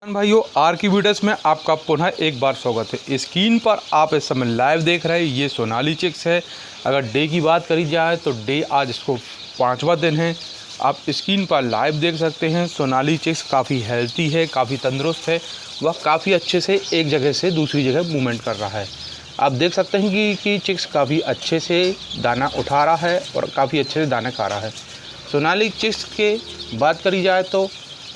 भाइयों, आर की वीडियोस में आपका पुनः एक बार स्वागत है। स्क्रीन पर आप इस समय लाइव देख रहे हैं, ये सोनाली चिक्स है। अगर डे की बात करी जाए तो डे आज इसको 5वां दिन है। आप स्क्रीन पर लाइव देख सकते हैं। सोनाली चिक्स काफ़ी हेल्थी है, काफ़ी तंदुरुस्त है। वह काफ़ी अच्छे से एक जगह से दूसरी जगह मूवमेंट कर रहा है। आप देख सकते हैं कि चिक्स काफ़ी अच्छे से दाना उठा रहा है और काफ़ी अच्छे से दाना खा रहा है। सोनाली चिक्स के बात करी जाए तो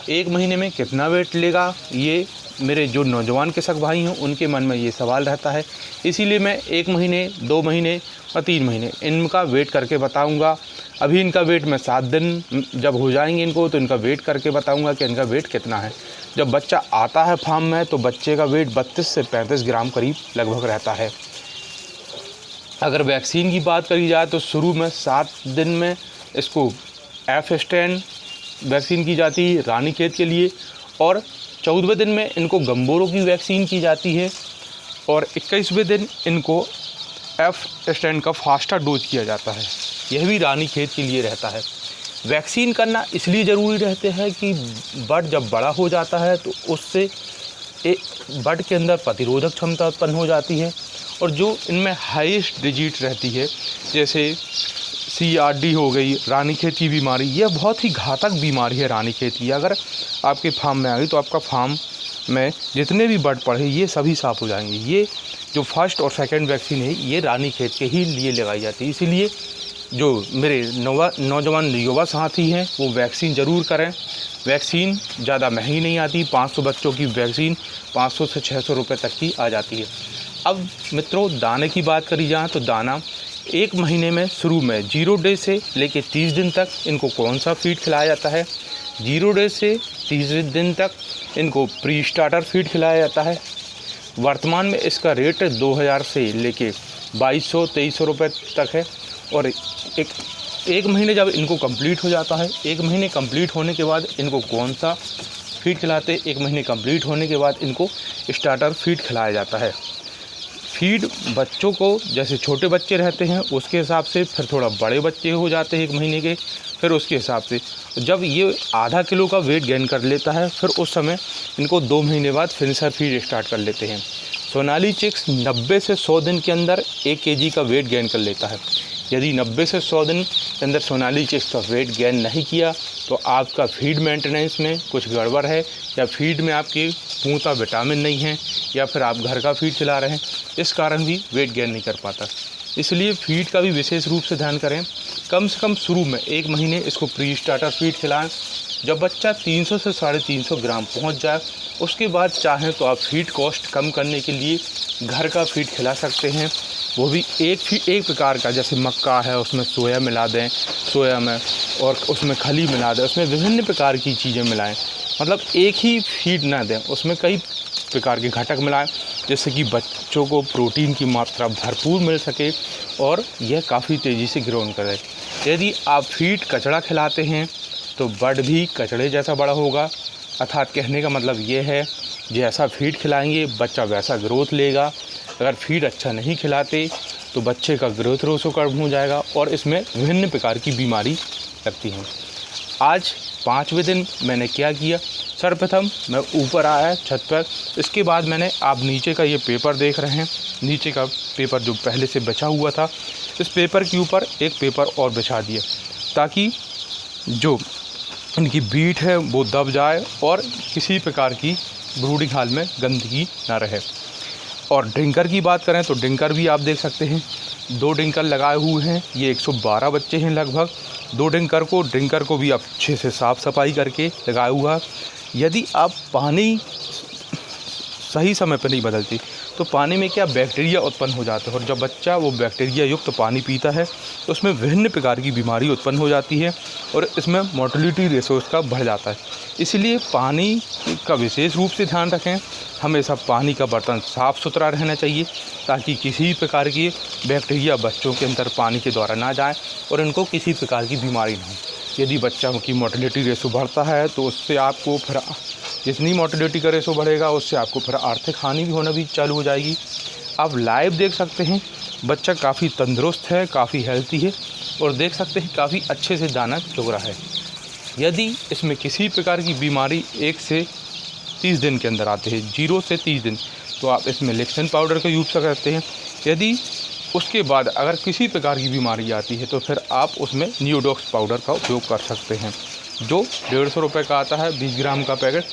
1 महीने में कितना वेट लेगा, ये मेरे जो नौजवान कृषक भाई हैं उनके मन में ये सवाल रहता है। इसीलिए मैं 1 महीने, 2 महीने और 3 महीने इनका वेट करके बताऊंगा। अभी इनका वेट मैं 7 दिन जब हो जाएंगे इनको तो इनका वेट करके बताऊंगा कि इनका वेट कितना है। जब बच्चा आता है फार्म में तो बच्चे का वेट 32 से 35 ग्राम करीब लगभग रहता है। अगर वैक्सीन की बात करी जाए तो शुरू में 7 दिन में इसको एफ स्टैंड वैक्सीन की जाती है रानीखेत के लिए, और 14वें दिन में इनको गंबोरों की वैक्सीन की जाती है, और 21वें दिन इनको एफ स्टैंड का फास्टर डोज किया जाता है। यह भी रानीखेत के लिए रहता है। वैक्सीन करना इसलिए ज़रूरी रहते हैं कि बर्ड जब बड़ा हो जाता है तो उससे बर्ड के अंदर प्रतिरोधक क्षमता उत्पन्न हो जाती है, और जो इनमें हाईएस्ट डिजीट रहती है जैसे CRD हो गई, रानीखेत की बीमारी, यह बहुत ही घातक बीमारी है रानीखेत की। अगर आपके फार्म में आ गई तो आपका फार्म में जितने भी बर्ड पड़े ये सभी साफ हो जाएंगे। ये जो फर्स्ट और सेकंड वैक्सीन है ये रानीखेत के ही लिए लगाई जाती है। इसीलिए जो मेरे नौजवान युवा साथी हैं वो वैक्सीन ज़रूर करें। वैक्सीन ज़्यादा महंगी नहीं आती। 500 बच्चों की वैक्सीन 500 से 600 रुपये तक की आ जाती है। अब मित्रों, दाने की बात करी जाए तो दाना 1 महीने में शुरू में 0 डे से लेके 30 दिन तक इनको कौन सा फीड खिलाया जाता है। 0 डे से 30 दिन तक इनको प्री स्टार्टर फीड खिलाया जाता है। वर्तमान में इसका रेट 2000 से लेके 2200-2300 रुपये तक है। और एक महीने जब इनको कंप्लीट हो जाता है, 1 महीने कंप्लीट होने के बाद इनको कौन सा फीड खिलाते, 1 महीने कंप्लीट होने के बाद इनको स्टार्टर फीड खिलाया जाता है। फीड बच्चों को जैसे छोटे बच्चे रहते हैं उसके हिसाब से, फिर थोड़ा बड़े बच्चे हो जाते हैं 1 महीने के, फिर उसके हिसाब से जब ये आधा किलो का वेट गेन कर लेता है फिर उस समय इनको 2 महीने बाद फिनिशर फीड स्टार्ट कर लेते हैं। सोनाली चिक्स 90 से 100 दिन के अंदर 1 kg का वेट गेन कर लेता है। यदि 90 से 100 दिन के अंदर सोनाली चिक्स का वेट गेन नहीं किया तो आपका फीड मेंटेनेंस में कुछ गड़बड़ है, या फीड में आपकी पूर्णतः विटामिन नहीं है, या फिर आप घर का फीड खिला रहे हैं, इस कारण भी वेट गेन नहीं कर पाता। इसलिए फीड का भी विशेष रूप से ध्यान करें। कम से कम शुरू में 1 महीने इसको प्री स्टार्टर फीड खिलाएं। जब बच्चा 300 से 350 ग्राम पहुंच जाए उसके बाद चाहें तो आप फीड कॉस्ट कम करने के लिए घर का फीड खिला सकते हैं। वो भी एक प्रकार का, जैसे मक्का है उसमें सोया मिला दें, सोया में, और उसमें खली मिला दें, उसमें विभिन्न प्रकार की चीज़ें मिलाएं। मतलब एक ही फीड ना दें, उसमें कई प्रकार के घटक मिलाएं जिससे कि बच्चों को प्रोटीन की मात्रा भरपूर मिल सके और यह काफ़ी तेज़ी से ग्रोन करे। यदि आप फीड कचड़ा खिलाते हैं तो बर्ड भी कचड़े जैसा बड़ा होगा। अर्थात कहने का मतलब ये है, जैसा फीड खिलाएंगे बच्चा वैसा ग्रोथ लेगा। अगर फीड अच्छा नहीं खिलाते तो बच्चे का ग्रोथ रोसो कम हो जाएगा और इसमें विभिन्न प्रकार की बीमारी लगती हैं। आज 5वें दिन मैंने क्या किया, सर्वप्रथम मैं ऊपर आया छत पर। इसके बाद मैंने, आप नीचे का ये पेपर देख रहे हैं, नीचे का पेपर जो पहले से बिछा हुआ था, इस पेपर के ऊपर एक पेपर और बिछा दिया ताकि जो इनकी बीट है वो दब जाए और किसी प्रकार की ब्रूडिंग हाल में गंदगी ना रहे। और ड्रिंकर की बात करें तो ड्रिंकर भी आप देख सकते हैं 2 ड्रिंकर लगाए हुए हैं। ये 112 बच्चे हैं लगभग। 2 ड्रिंकर को भी आप अच्छे से साफ़ सफाई करके लगाया हुआ। यदि आप पानी सही समय पर नहीं बदलती तो पानी में क्या बैक्टीरिया उत्पन्न हो जाता है, और जब बच्चा वो बैक्टीरिया युक्त पानी पीता है तो उसमें विभिन्न प्रकार की बीमारी उत्पन्न हो जाती है और इसमें मोर्टेलिटी रेशो का बढ़ जाता है। इसलिए पानी का विशेष रूप से ध्यान रखें। हमेशा पानी का बर्तन साफ़ सुथरा रहना चाहिए ताकि किसी प्रकार की बैक्टीरिया बच्चों के अंदर पानी के द्वारा ना जाए और इनको किसी प्रकार की बीमारी ना हो। यदि बच्चों की मोर्टेलिटी रेशो बढ़ता है तो उससे आपको फिर जितनी मोर्टेलिटी का रेशो बढ़ेगा उससे आपको फिर आर्थिक हानि भी होना भी चालू हो जाएगी। आप लाइव देख सकते हैं बच्चा काफ़ी तंदुरुस्त है, काफ़ी हेल्थी है, और देख सकते हैं काफ़ी अच्छे से दाना चुग रहा है। यदि इसमें किसी प्रकार की बीमारी 1 से 30 दिन के अंदर आते हैं, 0 से 30 दिन। तो आप इसमें लेक्सन पाउडर का यूज़ कर सकते हैं। यदि उसके बाद अगर किसी प्रकार की बीमारी आती है तो फिर आप उसमें नियोडॉक्स पाउडर का उपयोग कर सकते हैं, जो 150 रुपये का आता है, 20 ग्राम का पैकेट।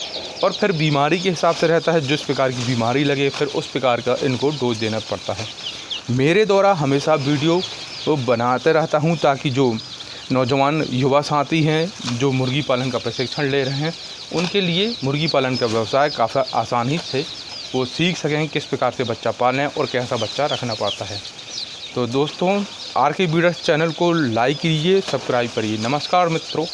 और फिर बीमारी के हिसाब से रहता है, जिस प्रकार की बीमारी लगे फिर उस प्रकार का इनको डोज देना पड़ता है। मेरे द्वारा हमेशा वीडियो तो बनाते रहता हूँ ताकि जो नौजवान युवा साथी हैं जो मुर्गी पालन का प्रशिक्षण ले रहे हैं, उनके लिए मुर्गी पालन का व्यवसाय काफ़ी आसानी से वो सीख सकें किस प्रकार से बच्चा पालें और कैसा बच्चा रखना पड़ता है। तो दोस्तों, आर के ब्रीडर्स चैनल को लाइक कीजिए, सब्सक्राइब करिए। नमस्कार मित्रों।